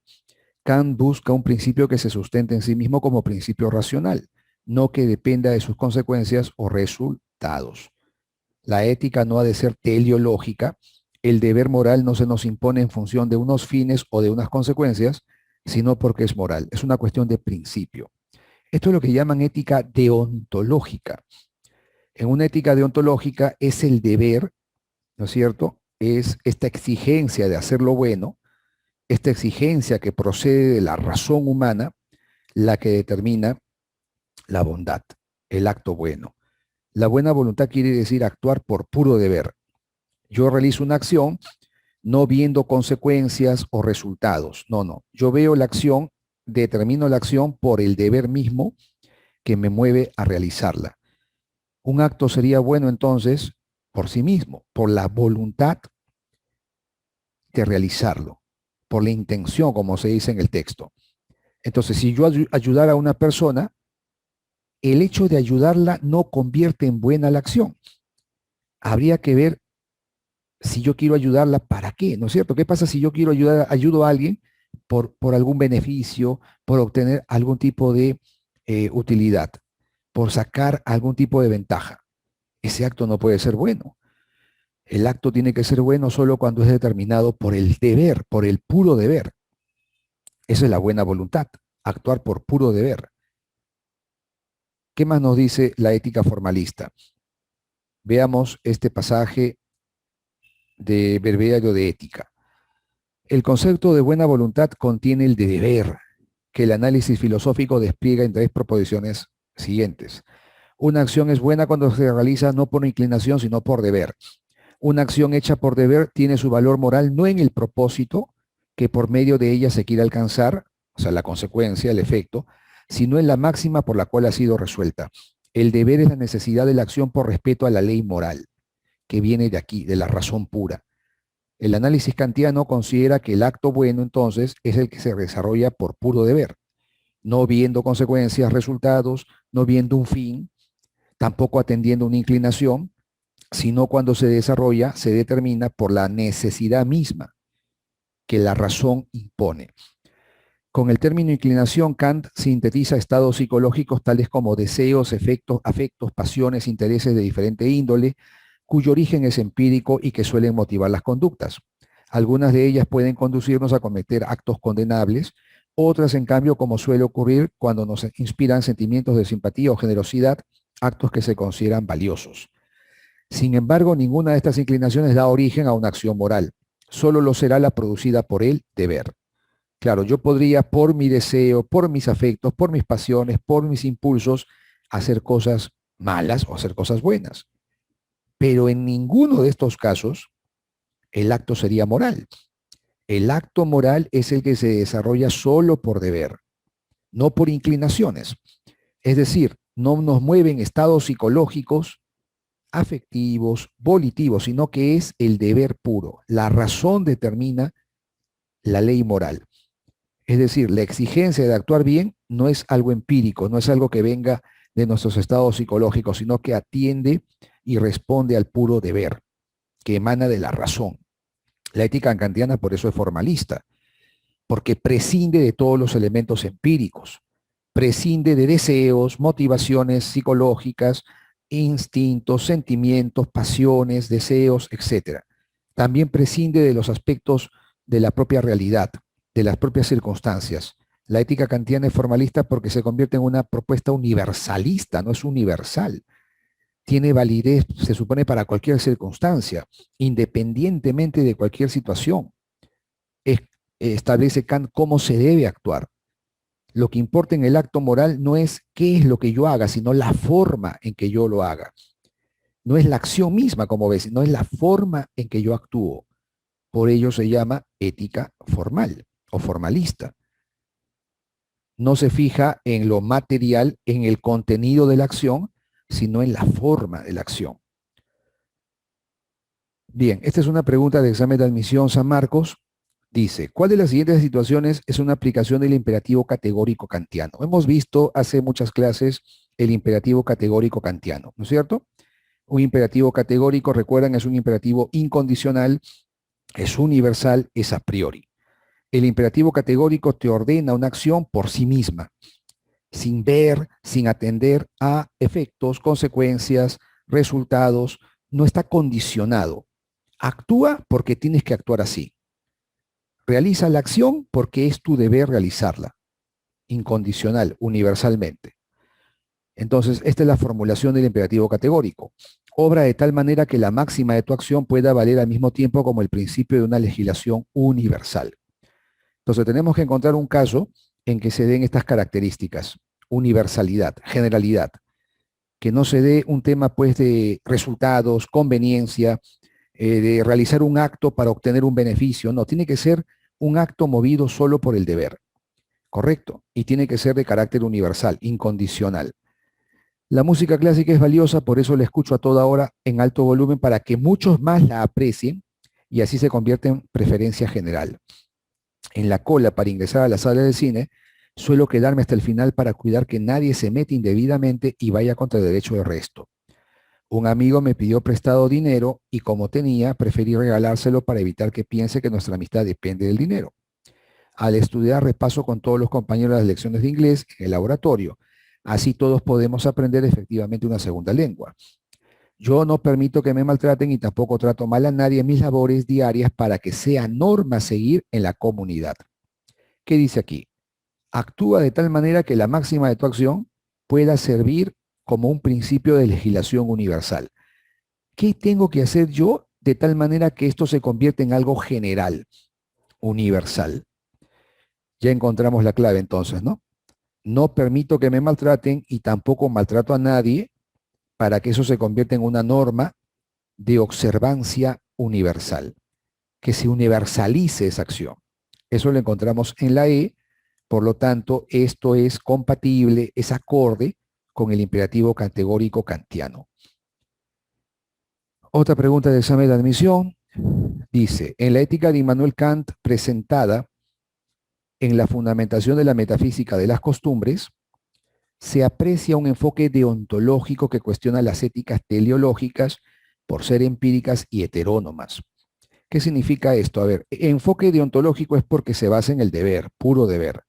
Speaker 1: Kant busca un principio que se sustente en sí mismo como principio racional, no que dependa de sus consecuencias o resultados. La ética no ha de ser teleológica, el deber moral no se nos impone en función de unos fines o de unas consecuencias, sino porque es moral, es una cuestión de principio. Esto es lo que llaman ética deontológica. En una ética deontológica es el deber, ¿no es cierto? Es esta exigencia de hacer lo bueno, esta exigencia que procede de la razón humana, la que determina la bondad, el acto bueno. La buena voluntad quiere decir actuar por puro deber. Yo realizo una acción no viendo consecuencias o resultados. No, no. Yo veo la acción, determino la acción por el deber mismo que me mueve a realizarla. Un acto sería bueno entonces por sí mismo, por la voluntad de realizarlo, por la intención, como se dice en el texto. Entonces, si yo ayudara a una persona, el hecho de ayudarla no convierte en buena la acción. Habría que ver si yo quiero ayudarla, ¿para qué? ¿No es cierto? ¿Qué pasa si yo quiero ayudo a alguien por algún beneficio, por obtener algún tipo de utilidad, por sacar algún tipo de ventaja? Ese acto no puede ser bueno. El acto tiene que ser bueno solo cuando es determinado por el deber, por el puro deber. Esa es la buena voluntad, actuar por puro deber. ¿Qué más nos dice la ética formalista? Veamos este pasaje de Breviario de Ética. El concepto de buena voluntad contiene el de deber, que el análisis filosófico despliega en tres proposiciones siguientes. Una acción es buena cuando se realiza no por inclinación, sino por deber. Una acción hecha por deber tiene su valor moral no en el propósito que por medio de ella se quiere alcanzar, o sea, la consecuencia, el efecto, sino en la máxima por la cual ha sido resuelta. El deber es la necesidad de la acción por respeto a la ley moral, que viene de aquí, de la razón pura. El análisis kantiano considera que el acto bueno, entonces, es el que se desarrolla por puro deber, no viendo consecuencias, resultados, no viendo un fin, tampoco atendiendo una inclinación, sino cuando se desarrolla, se determina por la necesidad misma que la razón impone. Con el término inclinación, Kant sintetiza estados psicológicos tales como deseos, efectos, afectos, pasiones, intereses de diferente índole, cuyo origen es empírico y que suelen motivar las conductas. Algunas de ellas pueden conducirnos a cometer actos condenables, otras, en cambio, como suele ocurrir cuando nos inspiran sentimientos de simpatía o generosidad, actos que se consideran valiosos. Sin embargo, ninguna de estas inclinaciones da origen a una acción moral. Solo lo será la producida por el deber. Claro, yo podría, por mi deseo, por mis afectos, por mis pasiones, por mis impulsos, hacer cosas malas o hacer cosas buenas. Pero en ninguno de estos casos el acto sería moral. El acto moral es el que se desarrolla solo por deber, no por inclinaciones. Es decir, no nos mueven estados psicológicos, afectivos, volitivos, sino que es el deber puro. La razón determina la ley moral. Es decir, la exigencia de actuar bien no es algo empírico, no es algo que venga de nuestros estados psicológicos, sino que atiende y responde al puro deber, que emana de la razón. La ética kantiana por eso es formalista, porque prescinde de todos los elementos empíricos, prescinde de deseos, motivaciones psicológicas, instintos, sentimientos, pasiones, deseos, etc. También prescinde de los aspectos de la propia realidad, de las propias circunstancias. La ética kantiana es formalista porque se convierte en una propuesta universalista, no es universal. Tiene validez, se supone, para cualquier circunstancia, independientemente de cualquier situación. Establece Kant cómo se debe actuar. Lo que importa en el acto moral no es qué es lo que yo haga, sino la forma en que yo lo haga. No es la acción misma, como ves, sino es la forma en que yo actúo. Por ello se llama ética formal o formalista. No se fija en lo material, en el contenido de la acción, sino en la forma de la acción. Bien, esta es una pregunta de examen de admisión San Marcos. Dice, ¿cuál de las siguientes situaciones es una aplicación del imperativo categórico kantiano? Hemos visto hace muchas clases el imperativo categórico kantiano, ¿no es cierto? Un imperativo categórico, recuerdan, es un imperativo incondicional, es universal, es a priori. El imperativo categórico te ordena una acción por sí misma, sin ver, sin atender a efectos, consecuencias, resultados, no está condicionado. Actúa porque tienes que actuar así. Realiza la acción porque es tu deber realizarla, incondicional, universalmente. Entonces, esta es la formulación del imperativo categórico. Obra de tal manera que la máxima de tu acción pueda valer al mismo tiempo como el principio de una legislación universal. Entonces, tenemos que encontrar un caso en que se den estas características: universalidad, generalidad, que no se dé un tema pues de resultados, conveniencia, de realizar un acto para obtener un beneficio. No, tiene que ser un acto movido solo por el deber, ¿correcto? Y tiene que ser de carácter universal, incondicional. La música clásica es valiosa, por eso la escucho a toda hora en alto volumen para que muchos más la aprecien y así se convierte en preferencia general. En la cola para ingresar a la sala de cine, suelo quedarme hasta el final para cuidar que nadie se mete indebidamente y vaya contra el derecho del resto. Un amigo me pidió prestado dinero y como tenía, preferí regalárselo para evitar que piense que nuestra amistad depende del dinero. Al estudiar, repaso con todos los compañeros las lecciones de inglés en el laboratorio. Así todos podemos aprender efectivamente una segunda lengua. Yo no permito que me maltraten y tampoco trato mal a nadie en mis labores diarias para que sea norma seguir en la comunidad. ¿Qué dice aquí? Actúa de tal manera que la máxima de tu acción pueda servir como un principio de legislación universal. ¿Qué tengo que hacer yo de tal manera que esto se convierta en algo general, universal? Ya encontramos la clave entonces, ¿no? No permito que me maltraten y tampoco maltrato a nadie para que eso se convierta en una norma de observancia universal, que se universalice esa acción. Eso lo encontramos en la E, por lo tanto, esto es compatible, es acorde con el imperativo categórico kantiano. Otra pregunta de examen de admisión dice, en la ética de Immanuel Kant presentada en la fundamentación de la metafísica de las costumbres, se aprecia un enfoque deontológico que cuestiona las éticas teleológicas por ser empíricas y heterónomas. ¿Qué significa esto? A ver, enfoque deontológico es porque se basa en el deber, puro deber.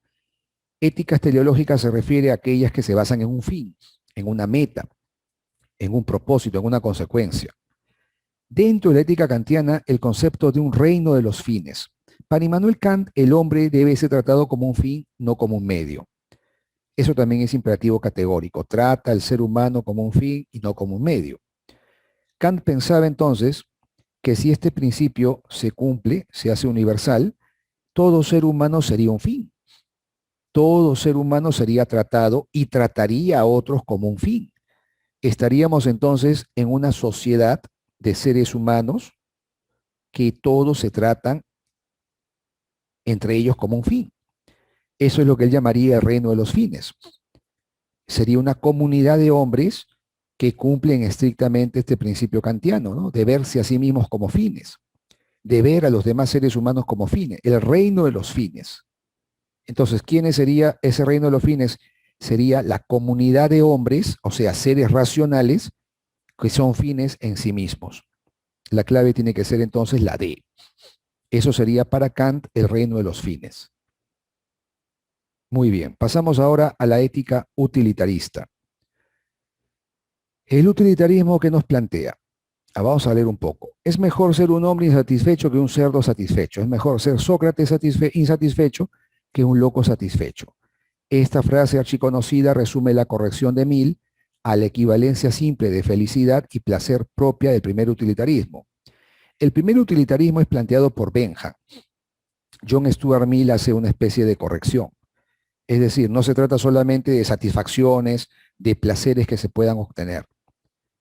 Speaker 1: Éticas teleológicas se refiere a aquellas que se basan en un fin, en una meta, en un propósito, en una consecuencia. Dentro de la ética kantiana, el concepto de un reino de los fines. Para Immanuel Kant, el hombre debe ser tratado como un fin, no como un medio. Eso también es imperativo categórico. Trata al ser humano como un fin y no como un medio. Kant pensaba entonces que si este principio se cumple, se hace universal, todo ser humano sería un fin. Todo ser humano sería tratado y trataría a otros como un fin. Estaríamos entonces en una sociedad de seres humanos que todos se tratan entre ellos como un fin. Eso es lo que él llamaría el reino de los fines. Sería una comunidad de hombres que cumplen estrictamente este principio kantiano, ¿no? De verse a sí mismos como fines, de ver a los demás seres humanos como fines, el reino de los fines. Entonces, ¿quién sería ese reino de los fines? Sería la comunidad de hombres, o sea, seres racionales, que son fines en sí mismos. La clave tiene que ser entonces la D. Eso sería para Kant el reino de los fines. Muy bien, pasamos ahora a la ética utilitarista. El utilitarismo que nos plantea. Vamos a leer un poco. Es mejor ser un hombre insatisfecho que un cerdo satisfecho. Es mejor ser Sócrates insatisfecho que un loco satisfecho. Esta frase archiconocida resume la corrección de Mill a la equivalencia simple de felicidad y placer propia del primer utilitarismo. El primer utilitarismo es planteado por Bentham. John Stuart Mill hace una especie de corrección. Es decir, no se trata solamente de satisfacciones, de placeres que se puedan obtener.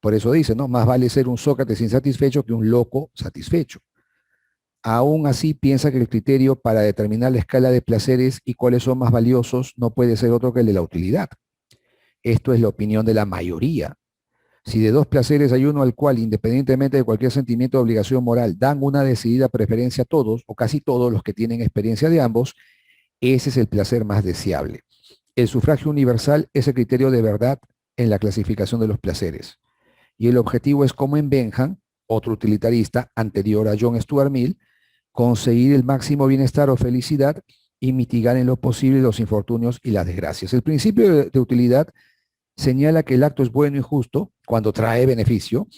Speaker 1: Por eso dice, ¿no? Más vale ser un Sócrates insatisfecho que un loco satisfecho. Aún así, piensa que el criterio para determinar la escala de placeres y cuáles son más valiosos no puede ser otro que el de la utilidad. Esto es la opinión de la mayoría. Si de dos placeres hay uno al cual, independientemente de cualquier sentimiento de obligación moral, dan una decidida preferencia a todos o casi todos los que tienen experiencia de ambos, ese es el placer más deseable. El sufragio universal es el criterio de verdad en la clasificación de los placeres. Y el objetivo es, como en Bentham, otro utilitarista anterior a John Stuart Mill, conseguir el máximo bienestar o felicidad y mitigar en lo posible los infortunios y las desgracias. El principio de utilidad señala que el acto es bueno y justo cuando trae beneficio,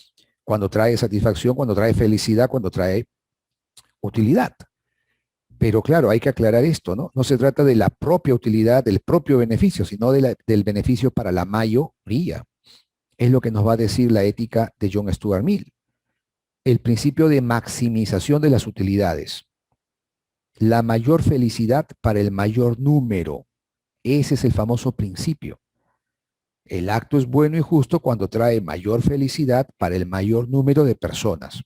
Speaker 1: cuando trae satisfacción, cuando trae felicidad, cuando trae utilidad. Pero claro, hay que aclarar esto, ¿no? No se trata de la propia utilidad, del propio beneficio, sino del beneficio para la mayoría. Es lo que nos va a decir la ética de John Stuart Mill. El principio de maximización de las utilidades. La mayor felicidad para el mayor número. Ese es el famoso principio. El acto es bueno y justo cuando trae mayor felicidad para el mayor número de personas.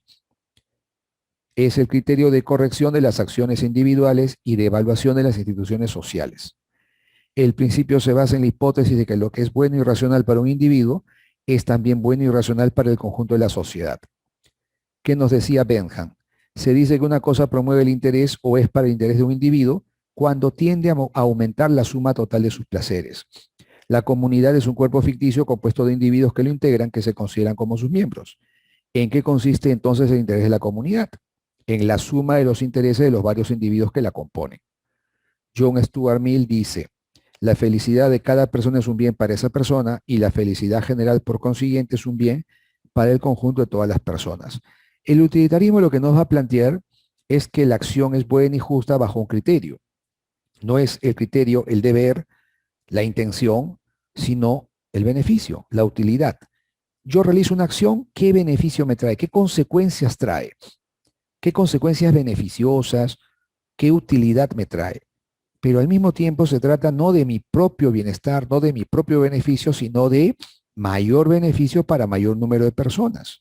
Speaker 1: Es el criterio de corrección de las acciones individuales y de evaluación de las instituciones sociales. El principio se basa en la hipótesis de que lo que es bueno y racional para un individuo es también bueno y racional para el conjunto de la sociedad. ¿Qué nos decía Bentham? Se dice que una cosa promueve el interés o es para el interés de un individuo cuando tiende a aumentar la suma total de sus placeres. La comunidad es un cuerpo ficticio compuesto de individuos que lo integran, que se consideran como sus miembros. ¿En qué consiste entonces el interés de la comunidad? En la suma de los intereses de los varios individuos que la componen. John Stuart Mill dice, la felicidad de cada persona es un bien para esa persona y la felicidad general, por consiguiente, es un bien para el conjunto de todas las personas. El utilitarismo lo que nos va a plantear es que la acción es buena y justa bajo un criterio. No es el criterio, el deber, la intención, sino el beneficio, la utilidad. Yo realizo una acción, ¿qué beneficio me trae? ¿Qué consecuencias trae? ¿Qué consecuencias beneficiosas? ¿Qué utilidad me trae? Pero al mismo tiempo se trata no de mi propio bienestar, no de mi propio beneficio, sino de mayor beneficio para mayor número de personas.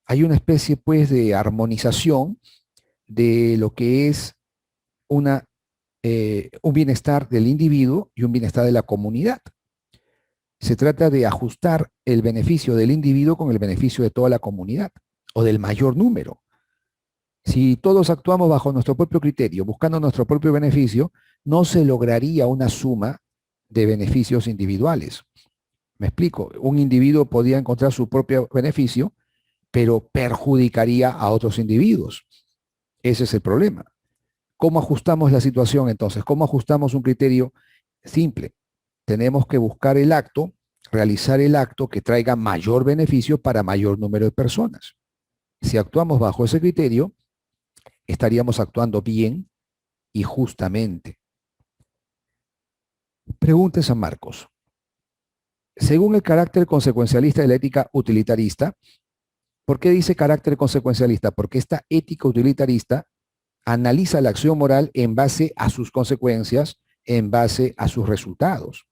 Speaker 1: Hay una especie, pues, de armonización de lo que es un bienestar del individuo y un bienestar de la comunidad. Se trata de ajustar el beneficio del individuo con el beneficio de toda la comunidad o del mayor número. Si todos actuamos bajo nuestro propio criterio, buscando nuestro propio beneficio, no se lograría una suma de beneficios individuales. Me explico, un individuo podría encontrar su propio beneficio, pero perjudicaría a otros individuos. Ese es el problema. ¿Cómo ajustamos la situación entonces? ¿Cómo ajustamos un criterio Simple. Tenemos que buscar el acto, realizar el acto que traiga mayor beneficio para mayor número de personas. Si actuamos bajo ese criterio, estaríamos actuando bien y justamente. Pregunta San Marcos. Según el carácter consecuencialista de la ética utilitarista, ¿por qué dice carácter consecuencialista? Porque esta ética utilitarista analiza la acción moral en base a sus consecuencias, en base a sus resultados.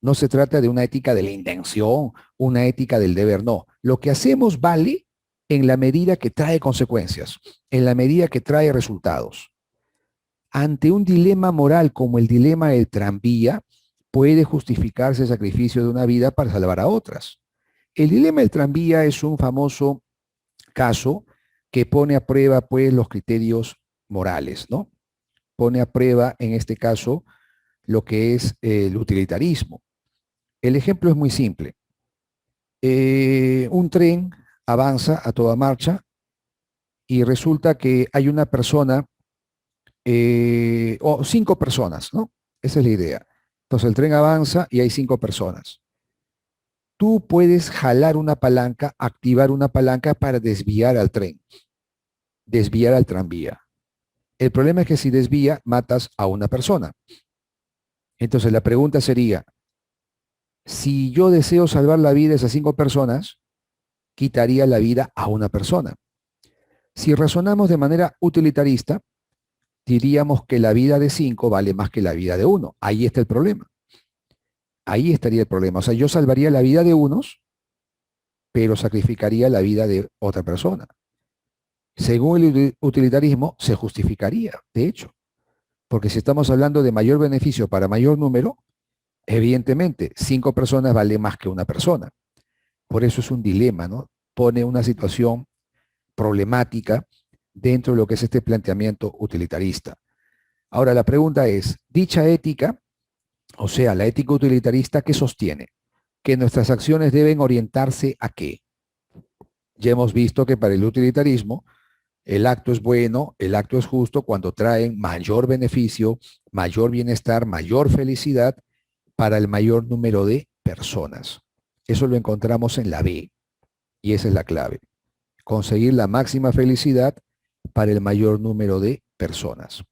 Speaker 1: No se trata de una ética de la intención, una ética del deber, no. Lo que hacemos vale en la medida que trae consecuencias, en la medida que trae resultados. Ante un dilema moral como el dilema del tranvía, puede justificarse el sacrificio de una vida para salvar a otras. El dilema del tranvía es un famoso caso que pone a prueba, pues, los criterios morales, ¿no? Pone a prueba, en este caso, lo que es el utilitarismo. El ejemplo es muy simple. Un tren avanza a toda marcha y resulta que hay una persona o 5 personas, ¿no? Esa es la idea. Entonces el tren avanza y hay 5 personas. Tú puedes jalar una palanca, activar una palanca para desviar al tren, desviar al tranvía. El problema es que si desvía, matas a una persona. Entonces la pregunta sería, si yo deseo salvar la vida de esas 5 personas, quitaría la vida a una persona. Si razonamos de manera utilitarista, diríamos que la vida de 5 vale más que la vida de uno. Ahí está el problema. Ahí estaría el problema. O sea, yo salvaría la vida de unos, pero sacrificaría la vida de otra persona. Según el utilitarismo, se justificaría, de hecho, porque si estamos hablando de mayor beneficio para mayor número, evidentemente 5 personas vale más que una persona. Por eso es un dilema, ¿no? Pone una situación problemática dentro de lo que es este planteamiento utilitarista. Ahora, la pregunta es, dicha ética, o sea, la ética utilitarista, ¿qué sostiene? Que nuestras acciones deben orientarse a qué. Ya hemos visto que para el utilitarismo, el acto es bueno, el acto es justo cuando traen mayor beneficio, mayor bienestar, mayor felicidad para el mayor número de personas. Eso lo encontramos en la B, y esa es la clave. Conseguir la máxima felicidad para el mayor número de personas.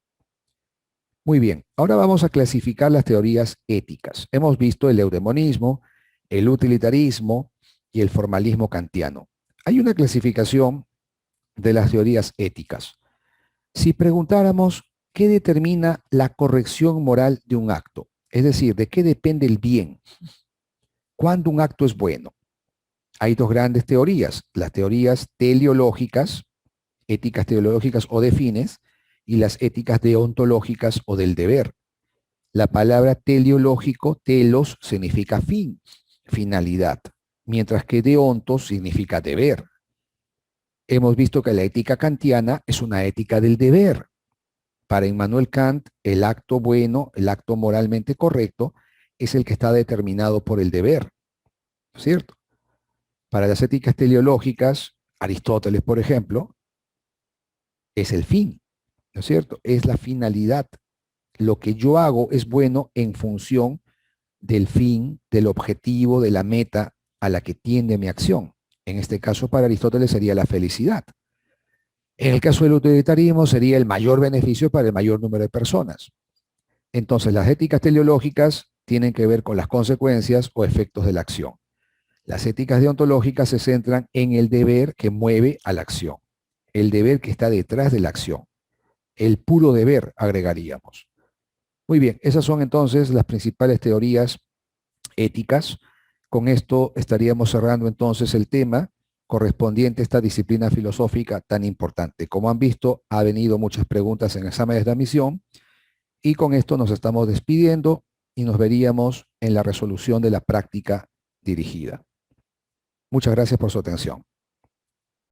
Speaker 1: Muy bien, ahora vamos a clasificar las teorías éticas. Hemos visto el eudemonismo, el utilitarismo y el formalismo kantiano. Hay una clasificación de las teorías éticas. Si preguntáramos qué determina la corrección moral de un acto, es decir, de qué depende el bien, cuándo un acto es bueno. Hay dos grandes teorías, las teorías teleológicas, éticas teleológicas o de fines, y las éticas deontológicas o del deber. La palabra teleológico, telos, significa fin, finalidad, mientras que deontos significa deber. Hemos visto que la ética kantiana es una ética del deber. Para Immanuel Kant, el acto bueno, el acto moralmente correcto, es el que está determinado por el deber, ¿cierto? Para las éticas teleológicas, Aristóteles, por ejemplo, es el fin, ¿no es cierto? Es la finalidad. Lo que yo hago es bueno en función del fin, del objetivo, de la meta a la que tiende mi acción. En este caso, para Aristóteles sería la felicidad. En el caso del utilitarismo sería el mayor beneficio para el mayor número de personas. Entonces, las éticas teleológicas tienen que ver con las consecuencias o efectos de la acción. Las éticas deontológicas se centran en el deber que mueve a la acción, el deber que está detrás de la acción, el puro deber, agregaríamos. Muy bien, esas son entonces las principales teorías éticas. Con esto estaríamos cerrando entonces el tema correspondiente a esta disciplina filosófica tan importante. Como han visto, ha venido muchas preguntas en exámenes de admisión y con esto nos estamos despidiendo y nos veríamos en la resolución de la práctica dirigida. Muchas gracias por su atención.